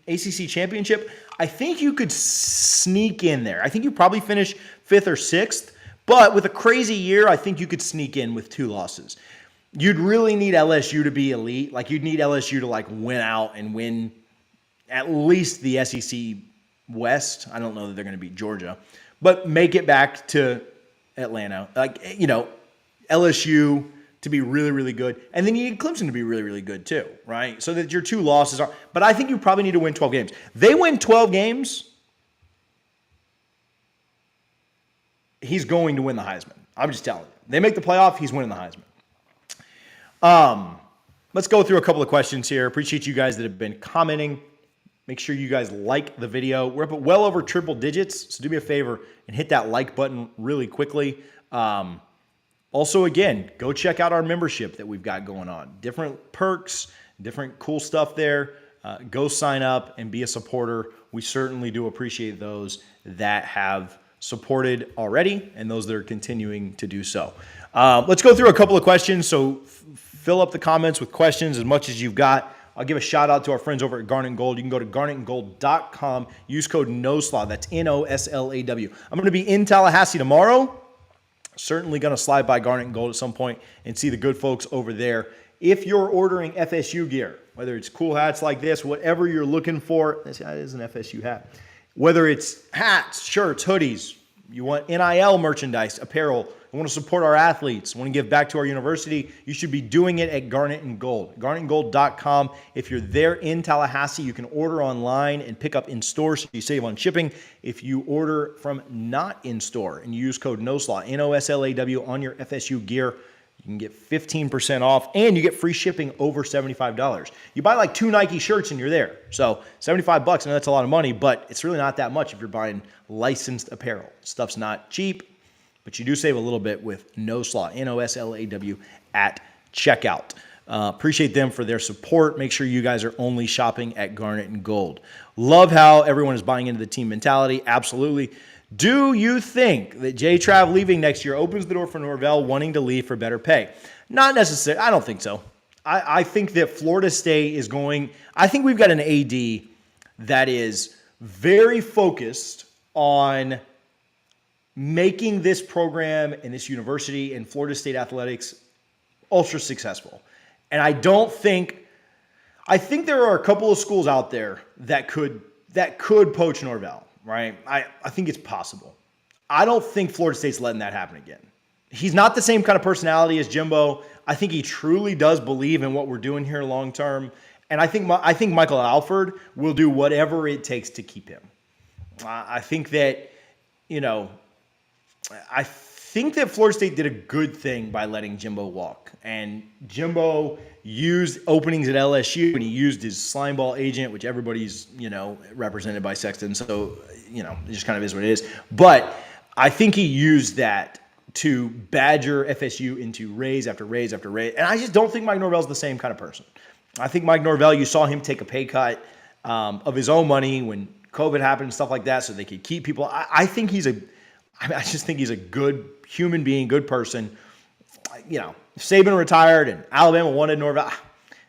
ACC championship, I think you could sneak in there. I think you probably finish 5th or 6th. But with a crazy year, I think you could sneak in with 2 losses. You'd really need LSU to be elite. Like, you'd need LSU to, like, win out and win at least the SEC West. I don't know that they're going to beat Georgia. But make it back to Atlanta. Like, LSU to be really, really good. And then you need Clemson to be really, really good too, right? So that your 2 losses are. But I think you probably need to win 12 games. They win 12 games, he's going to win the Heisman. I'm just telling you. They make the playoff, he's winning the Heisman. Let's go through a couple of questions here. Appreciate you guys that have been commenting. Make sure you guys like the video. We're up at well over triple digits, so do me a favor and hit that like button really quickly. Also, again, go check out our membership that we've got going on. Different perks, different cool stuff there. Go sign up and be a supporter. We certainly do appreciate those that have supported already and those that are continuing to do so. Let's go through a couple of questions. So fill up the comments with questions as much as you've got. I'll give a shout out to our friends over at Garnet and Gold. You can go to garnetandgold.com. Use code NOSLAW. That's NOSLAW. I'm going to be in Tallahassee tomorrow. Certainly going to slide by Garnet and Gold at some point and see the good folks over there. If you're ordering FSU gear, whether it's cool hats like this, whatever you're looking for, that is an FSU hat. Whether it's hats, shirts, hoodies, you want NIL merchandise, apparel, you want to support our athletes, want to give back to our university, you should be doing it at Garnet and Gold. GarnetandGold.com. If you're there in Tallahassee, you can order online and pick up in store so you save on shipping. If you order from not in store and you use code NOSLAW, NOSLAW, on your FSU gear, you can get 15% off and you get free shipping over $75. You buy like 2 Nike shirts and you're there. So $75, I know that's a lot of money, but it's really not that much if you're buying licensed apparel. Stuff's not cheap, but you do save a little bit with NOSLAW, NOSLAW at checkout. Appreciate them for their support. Make sure you guys are only shopping at Garnet and Gold. Love how everyone is buying into the team mentality. Absolutely. Do you think that J-Trav leaving next year opens the door for Norvell wanting to leave for better pay? Not necessarily. I don't think so. I think that Florida State is going – I think we've got an AD that is very focused on making this program and this university and Florida State athletics ultra successful. And I think there are a couple of schools out there that could poach Norvell. Right? I think it's possible. I don't think Florida State's letting that happen again. He's not the same kind of personality as Jimbo. I think he truly does believe in what we're doing here long term. And I think Michael Alford will do whatever it takes to keep him. I think that, I think that Florida State did a good thing by letting Jimbo walk. And Jimbo used openings at LSU, and he used his slimeball agent, which everybody's, represented by Sexton. So, it just kind of is what it is. But I think he used that to badger FSU into raise after raise after raise. And I just don't think Mike Norvell's the same kind of person. I think Mike Norvell, you saw him take a pay cut of his own money when COVID happened and stuff like that so they could keep people. I just think he's a good human being, good person. If Saban retired and Alabama wanted Norvell,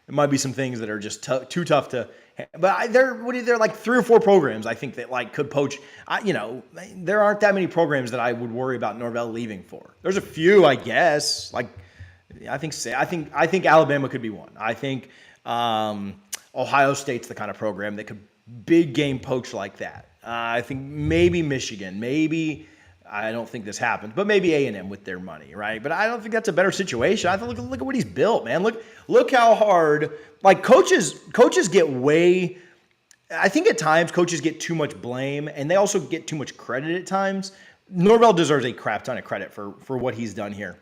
there might be some things that are just too tough to. But there are like 3 or 4 programs I think that like could poach. There aren't that many programs that I would worry about Norvell leaving for. There's a few, I guess. Like I think Alabama could be one. I think Ohio State's the kind of program that could big game poach like that. I think maybe Michigan, maybe. I don't think this happens, but maybe A&M with their money, right? But I don't think that's a better situation. I think look at what he's built, man. Look how hard. Like coaches get way. I think at times coaches get too much blame, and they also get too much credit at times. Norvell deserves a crap ton of credit for what he's done here.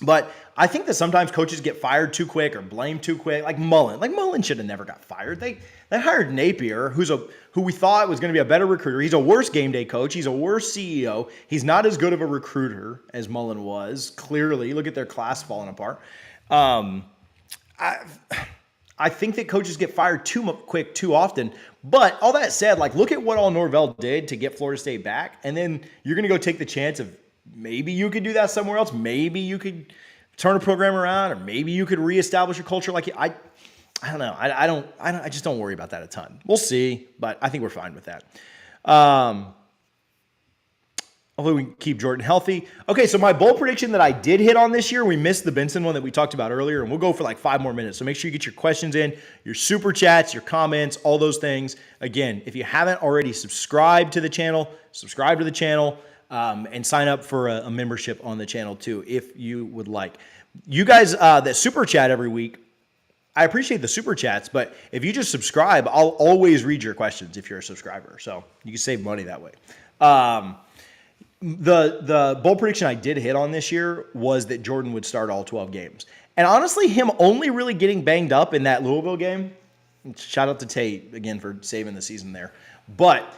But I think that sometimes coaches get fired too quick or blamed too quick. Like Mullen. Mullen should have never got fired. They hired Napier, who we thought was going to be a better recruiter. He's a worse game day coach. He's a worse CEO. He's not as good of a recruiter as Mullen was. Clearly, look at their class falling apart. I think that coaches get fired too quick too often. But all that said, look at what all Norvell did to get Florida State back, and then you're going to go take the chance of maybe you could do that somewhere else. Maybe you could turn a program around, or maybe you could reestablish a culture like I don't know. I just don't worry about that a ton. We'll see, but I think we're fine with that. Hopefully we can keep Jordan healthy. Okay, so my bold prediction that I did hit on this year, we missed the Benson one that we talked about earlier, and we'll go for like 5 more minutes. So make sure you get your questions in, your super chats, your comments, all those things. Again, if you haven't already subscribed to the channel, subscribe to the channel, and sign up for a membership on the channel too, if you would like. You guys that super chat every week, I appreciate the super chats, but if you just subscribe, I'll always read your questions if you're a subscriber. So you can save money that way. The bold prediction I did hit on this year was that Jordan would start all 12 games. And honestly, him only really getting banged up in that Louisville game, shout out to Tate again for saving the season there. But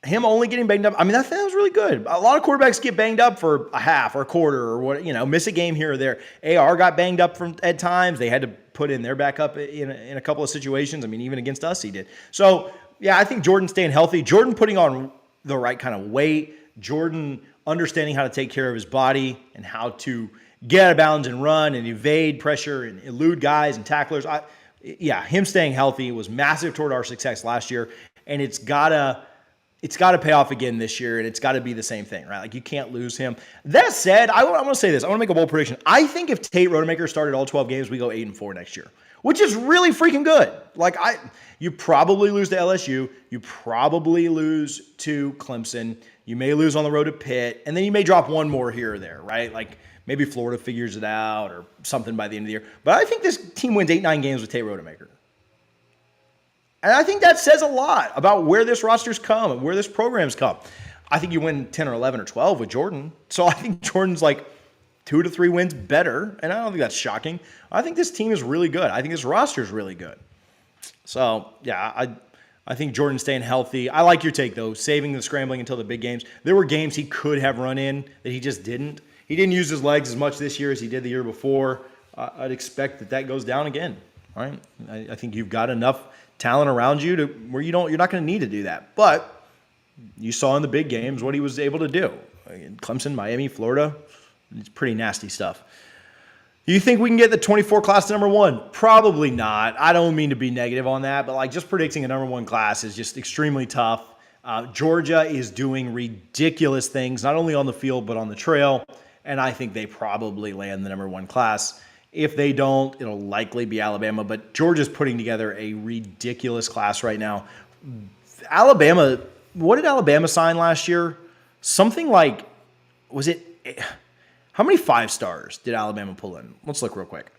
him only getting banged up, I mean, that was really good. A lot of quarterbacks get banged up for a half or a quarter or what, miss a game here or there. AR got banged up at times. They had to put in their backup in a couple of situations. I mean, even against us, he did. So, yeah, I think Jordan staying healthy, Jordan putting on the right kind of weight, Jordan understanding how to take care of his body and how to get out of bounds and run and evade pressure and elude guys and tacklers. Him staying healthy was massive toward our success last year, and it's gotta pay off again this year, and it's got to be the same thing, right? Like, you can't lose him. That said, I'm going to say this. I want to make a bold prediction. I think if Tate Rodemaker started all 12 games, we go 8-4 next year, which is really freaking good. Like, you probably lose to LSU. You probably lose to Clemson. You may lose on the road to Pitt, and then you may drop one more here or there, right? Like, maybe Florida figures it out or something by the end of the year. But I think this team wins 8-9 games with Tate Rodemaker. And I think that says a lot about where this roster's come and where this program's come. I think you win 10 or 11 or 12 with Jordan. So I think Jordan's like 2 to 3 wins better, and I don't think that's shocking. I think this team is really good. I think this roster is really good. So, yeah, I think Jordan staying healthy. I like your take, though, saving the scrambling until the big games. There were games he could have run in that he just didn't. He didn't use his legs as much this year as he did the year before. I'd expect that goes down again, right? I think you've got enough talent around you to where you're not going to need to do that. But you saw in the big games what he was able to do. Clemson, Miami, Florida, it's pretty nasty stuff. Do you think we can get the 24 class to number 1? Probably not. I don't mean to be negative on that, but like just predicting a number 1 class is just extremely tough. Georgia is doing ridiculous things, not only on the field, but on the trail. And I think they probably land the number 1 class. If they don't, it'll likely be Alabama. But Georgia's putting together a ridiculous class right now. Alabama, what did Alabama sign last year? Something like, was it... How many 5-stars did Alabama pull in? Let's look real quick.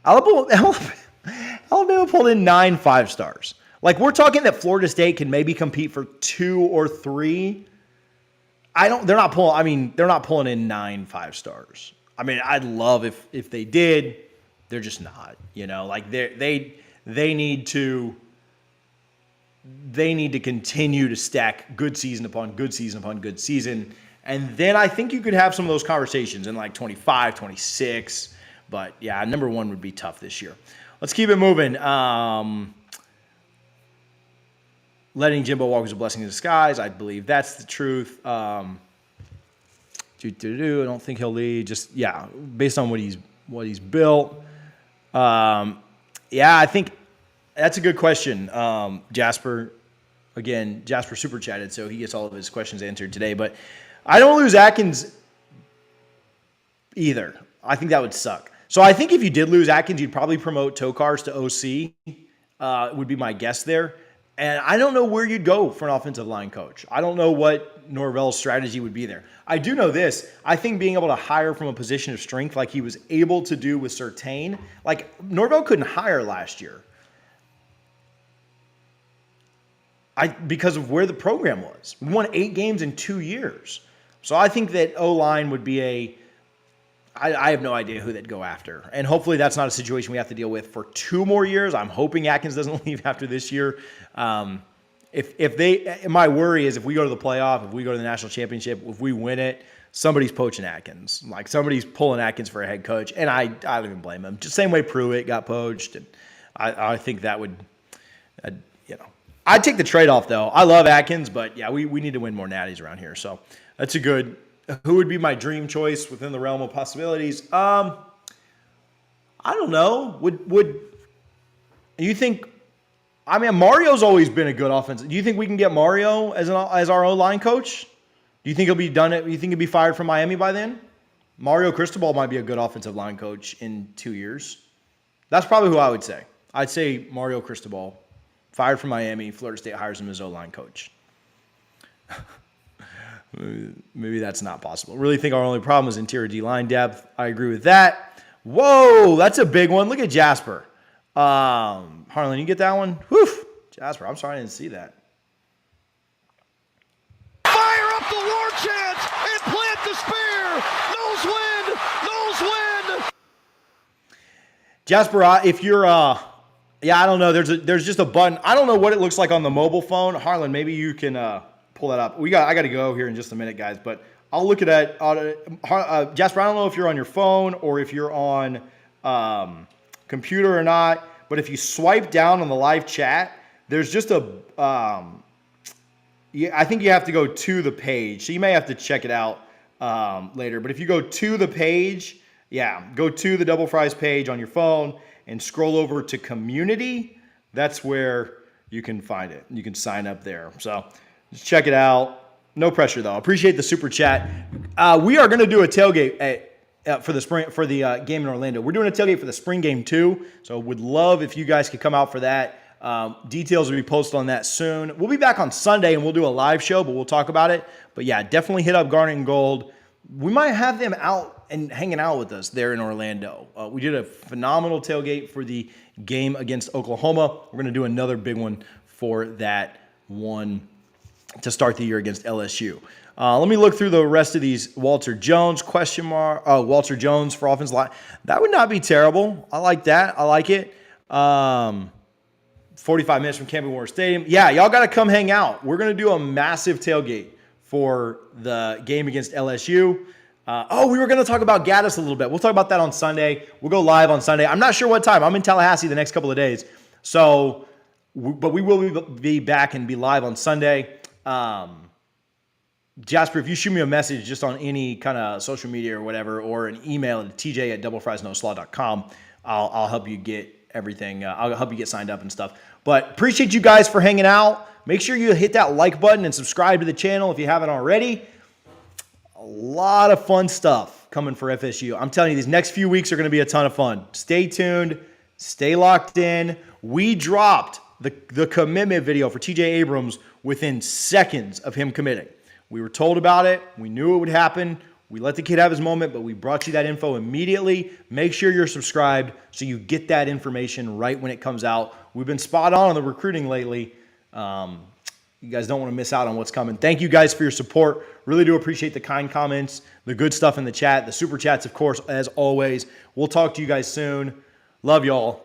Alabama pulled in 9 5-stars. Like, we're talking that Florida State can maybe compete for 2 or 3. They're not pulling in 9 5-stars. I mean, I'd love if they did. They're just not. Like they need to continue to stack good season upon good season upon good season. And then I think you could have some of those conversations in like 25, 26. But yeah, number 1 would be tough this year. Let's keep it moving. Letting Jimbo walk was a blessing in disguise. I believe that's the truth. I don't think he'll lead. Just, yeah, based on what he's built. I think that's a good question. Jasper super chatted, so he gets all of his questions answered today. But I don't lose Atkins either. I think that would suck. So I think if you did lose Atkins, you'd probably promote Tokars to OC, would be my guess there. And I don't know where you'd go for an offensive line coach. I don't know what Norvell's strategy would be there. I do know this. I think being able to hire from a position of strength like he was able to do with Surtain, like Norvell couldn't hire last year because of where the program was. We won 8 games in 2 years. So I think that O-line would be I have no idea who they'd go after. And hopefully that's not a situation we have to deal with for 2 more years. I'm hoping Atkins doesn't leave after this year. My worry is if we go to the playoff, if we go to the national championship, if we win it, somebody's poaching Atkins. Like somebody's pulling Atkins for a head coach. And I don't even blame him. Just same way Pruitt got poached. And I think that would, I'd take the trade-off though. I love Atkins, but yeah, we need to win more natties around here. So that's a good. Who would be my dream choice within the realm of possibilities? I don't know. Would you think I mean, Mario's always been a good offense. Do you think we can get Mario as our O-line coach? Do you think he'll be done? You think he'll be fired from Miami by then? Mario Cristobal might be a good offensive line coach in 2 years. That's probably who I would say. I'd say Mario Cristobal, fired from Miami, Florida State hires him as O-line coach. Maybe that's not possible. Really think our only problem is interior D-line depth. I agree with that. Whoa, that's a big one. Look at Jasper. Harlan, you get that one? Whew. Jasper, I'm sorry I didn't see that. Fire up the war chant and plant the spear. Noles win. Noles win. Jasper, if you're, yeah, I don't know. There's just a button. I don't know what it looks like on the mobile phone. Harlan, maybe you can pull that up. I got to go here in just a minute, guys. But I'll look at that. Jasper, I don't know if you're on your phone or if you're on computer or not. But if you swipe down on the live chat, there's just a. I think you have to go to the page. So you may have to check it out later. But if you go to the page, yeah, go to the Double Fries page on your phone and scroll over to community. That's where you can find it. You can sign up there. So just check it out. No pressure though. Appreciate the super chat. We are going to do a tailgate for the game in Orlando. We're doing a tailgate for the spring game too. So would love if you guys could come out for that. Details will be posted on that soon. We'll be back on Sunday and we'll do a live show, but we'll talk about it. But yeah, definitely hit up Garnet and Gold. We might have them out and hanging out with us there in Orlando. We did a phenomenal tailgate for the game against Oklahoma. We're going to do another big one for that one to start the year against LSU. Let me look through the rest of these. Walter Jones, Walter Jones for offensive line. That would not be terrible. I like that. I like it. 45 minutes from Camping World Stadium. Yeah, y'all got to come hang out. We're going to do a massive tailgate for the game against LSU. We were going to talk about Gattis a little bit. We'll talk about that on Sunday. We'll go live on Sunday. I'm not sure what time. I'm in Tallahassee the next couple of days. So, but we will be back and be live on Sunday. Jasper, if you shoot me a message just on any kind of social media or whatever, or an email at tj@doublefriesnoslaw.com, I'll help you get everything. I'll help you get signed up and stuff. But appreciate you guys for hanging out. Make sure you hit that like button and subscribe to the channel if you haven't already. A lot of fun stuff coming for FSU. I'm telling you, these next few weeks are going to be a ton of fun. Stay tuned. Stay locked in. We dropped the commitment video for TJ Abrams within seconds of him committing. We were told about it. We knew it would happen. We let the kid have his moment, but we brought you that info immediately. Make sure you're subscribed so you get that information right when it comes out. We've been spot on the recruiting lately. You guys don't want to miss out on what's coming. Thank you guys for your support. Really do appreciate the kind comments, the good stuff in the chat, the super chats, of course, as always. We'll talk to you guys soon. Love y'all.